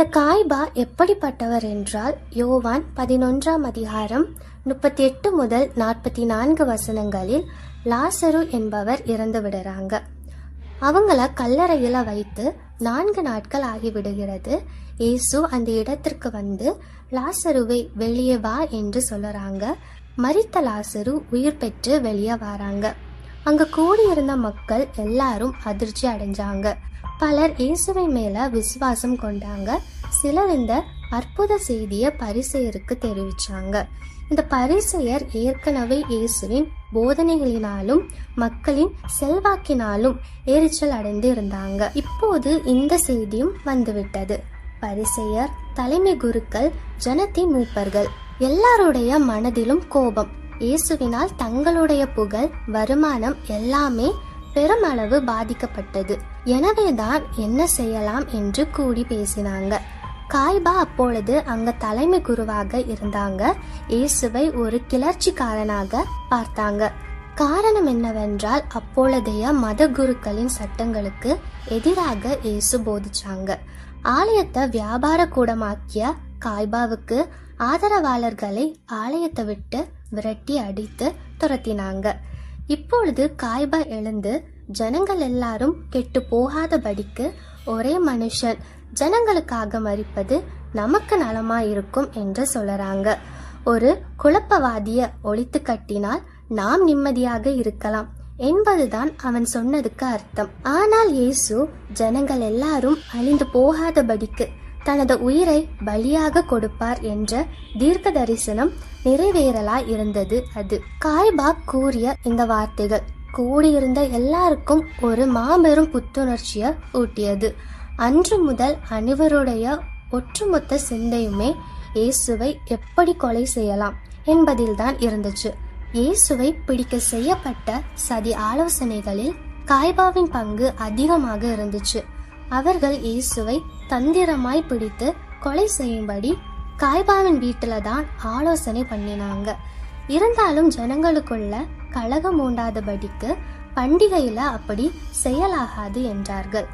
இந்த காய்பா எப்படிப்பட்டவர் என்றால், யோவான் 11ஆம் அதிகாரம் 38 முதல் 44 வசனங்களில் லாசரு என்பவர் இறந்து விடுறாங்க. அவங்கள கல்லறையில வைத்து 4 நாட்கள் ஆகிவிடுகிறது. இயேசு அந்த இடத்திற்கு வந்து, லாசருவை வெளியே வா என்று சொல்லுறாங்க. மரித்த லாசரு உயிர் பெற்று வெளியே வராங்க. அங்க கூடியிருந்த மக்கள் எல்லாரும் அதிர்ச்சி அடைஞ்சாங்க. பலர் இயேசுவின் மேல விசுவாசம் கொண்டாங்க. சிலர் இந்த அற்புத செய்தியை பரிசேயருக்கு தெரிவிச்சாங்க. இந்த பரிசேயர் ஏற்கனவே இயேசுவின் போதனைகளினாலும் மக்களின் செல்வாக்கினாலும் எரிச்சல் அடைந்து இருந்தாங்க. இப்போது இந்த செய்தியும் வந்துவிட்டது. பரிசேயர், தலைமை குருக்கள், ஜனத்தின் மூப்பர்கள் எல்லாருடைய மனதிலும் கோபம். இயேசுவினால் தங்களுடைய புகழ், வருமானம் எல்லாமே பெருமளவு பாதிக்கப்பட்டது. எனவேதான் என்ன செய்யலாம் என்று கூடி பேசினாங்க. காய்பா அப்பொழுது அங்க தலைமை குருவாக இருந்தாங்க. இயேசுவை ஒரு கிளர்ச்சிக்காரனாக பார்த்தாங்க. காரணம் என்னவென்றால், அப்பொழுதைய மத குருக்களின் சட்டங்களுக்கு எதிராக இயேசு போதிச்சாங்க. ஆலயத்தை வியாபார கூடமாக்கிய காய்பாவுக்கு ஆதரவாளர்களை ஆலயத்தை விட்டு விரட்டி அடித்து துரத்தினாங்க. இப்பொழுது காய்பா எழுந்து, ஜனங்கள் எல்லாரும் கெட்டு போகாதபடிக்கு ஒரே மனுஷன் ஜனங்களுக்காக மரிப்பது நமக்கு நலமா இருக்கும் என்று சொல்லுறாங்க. ஒரு குழப்பவாதிய ஒழித்து கட்டினால் நாம் நிம்மதியாக இருக்கலாம் என்பதுதான் அவன் சொன்னதுக்கு அர்த்தம். ஆனால் இயேசு ஜனங்கள் எல்லாரும் அழிந்து போகாதபடிக்கு தனது உயிரை பலியாக கொடுப்பார் என்ற தீர்க்க தரிசனம் நிறைவேறலாய் இருந்தது. அது காய்பா கூறிய இந்த வார்த்தைகள் கூடியிருந்த எல்லாருக்கும் ஒரு மாபெரும் புத்துணர்ச்சியை ஊட்டியது. அன்று முதல் அனைவருடைய ஒட்டுமொத்த சிந்தையுமே இயேசுவை எப்படி கொலை செய்யலாம் என்பதில்தான் இருந்துச்சு. இயேசுவை பிடிக்க செய்யப்பட்ட சதி ஆலோசனைகளில் காய்பாவின் பங்கு அதிகமாக இருந்துச்சு. அவர்கள் இயேசுவை தந்திரமாய் பிடித்து கொலை செய்யும்படி காய்பாவின் வீட்டில தான் ஆலோசனை பண்ணினாங்க. இருந்தாலும் ஜனங்களுக்குள்ள கலகம் உண்டாதபடிக்கு பண்டிகையில அப்படி செய்யலாகாது என்றார்கள்.